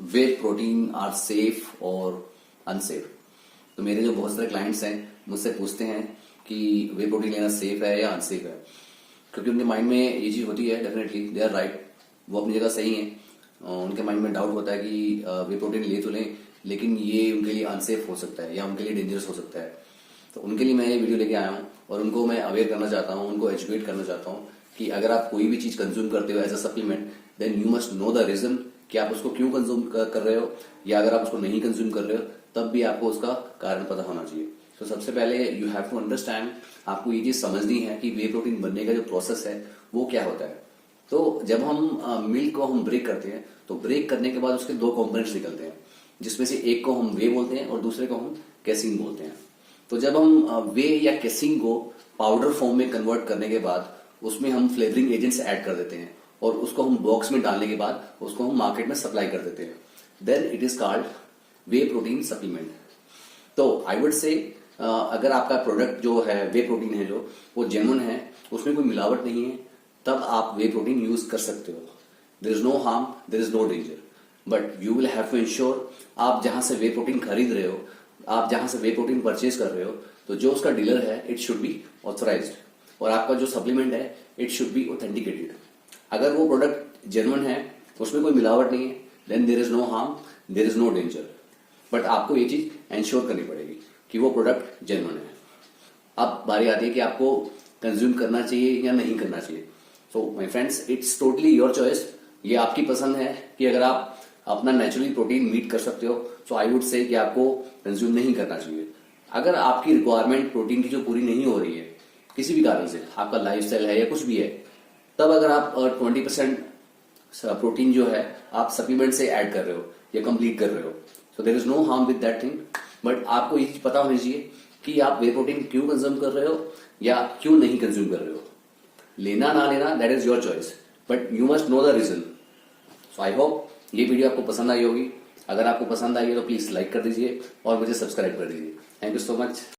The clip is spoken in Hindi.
वे प्रोटीन आर सेफ और अनसेफ। तो मेरे जो बहुत सारे क्लाइंट्स हैं मुझसे पूछते हैं कि वे प्रोटीन लेना सेफ है या अनसेफ है, क्योंकि उनके माइंड में ये चीज होती है। डेफिनेटली दे आर राइट, वो अपनी जगह सही है। उनके माइंड में डाउट होता है कि वे प्रोटीन ले तो लें, लेकिन ये उनके लिए अनसेफ हो सकता है या उनके लिए डेंजरस हो सकता है। तो उनके लिए मैं ये वीडियो लेके आया हूँ और उनको मैं अवेयर करना चाहता हूँ, उनको एजुकेट करना चाहता हूँ कि अगर आप कोई भी चीज कंज्यूम करते हो as a supplement, then you must know the reason कि आप उसको क्यों कंज्यूम कर रहे हो, या अगर आप उसको नहीं कंज्यूम कर रहे हो तब भी आपको उसका कारण पता होना चाहिए। तो सबसे पहले यू हैव टू अंडरस्टैंड, आपको ये चीज समझनी है कि वे प्रोटीन बनने का जो प्रोसेस है वो क्या होता है। तो जब हम मिल्क को हम ब्रेक करते हैं तो ब्रेक करने के बाद उसके दो कंपोनेंट्स निकलते हैं, जिसमें से एक को हम वे बोलते हैं और दूसरे को हम कैसीन बोलते हैं। तो जब हम वे या कैसीन को पाउडर फॉर्म में कन्वर्ट करने के बाद उसमें हम फ्लेवरिंग एजेंट्स ऐड कर देते हैं और उसको हम बॉक्स में डालने के बाद उसको हम मार्केट में सप्लाई कर देते हैं, then it is called whey protein supplement. तो आई वुड से अगर आपका प्रोडक्ट जो है वे प्रोटीन है जो वो जेन्युइन है, उसमें कोई मिलावट नहीं है, तब आप वे प्रोटीन यूज कर सकते हो। There is no harm, there is no danger, but you will have to ensure आप जहां से वे प्रोटीन खरीद रहे हो, आप जहां से वे प्रोटीन परचेज कर रहे हो, तो जो उसका डीलर है इट शुड बी ऑथराइज्ड, और आपका जो सप्लीमेंट है इट शुड बी ऑथेंटिकेटेड। अगर वो प्रोडक्ट जेन्युइन है, उसमें कोई मिलावट नहीं है, then there is no harm, there is no danger, but आपको ये चीज एंश्योर करनी पड़ेगी कि वो प्रोडक्ट जेन्युइन है। अब बारी आती है कि आपको कंज्यूम करना चाहिए या नहीं करना चाहिए। So my friends, it's totally your choice. ये आपकी पसंद है कि अगर आप अपना नेचुरली प्रोटीन मीट कर सकते हो तो आई वुड से कि आपको कंज्यूम नहीं करना चाहिए। अगर आपकी रिक्वायरमेंट प्रोटीन की जो पूरी नहीं हो रही है किसी भी कारण से, आपका लाइफस्टाइल है या कुछ भी है, तब अगर आप 20% प्रोटीन जो है आप सप्लीमेंट से ऐड कर रहे हो या कंप्लीट कर रहे हो, so there is no harm with that thing. But आपको ये चीज पता होनी चाहिए कि आप वे प्रोटीन क्यों कंज्यूम कर रहे हो या क्यों नहीं कंज्यूम कर रहे हो। लेना ना लेना that is your choice, but you must know the reason. So I hope ये वीडियो आपको पसंद आई होगी। अगर आपको पसंद आई है तो प्लीज लाइक कर दीजिए और मुझे सब्सक्राइब कर दीजिए। Thank you so much.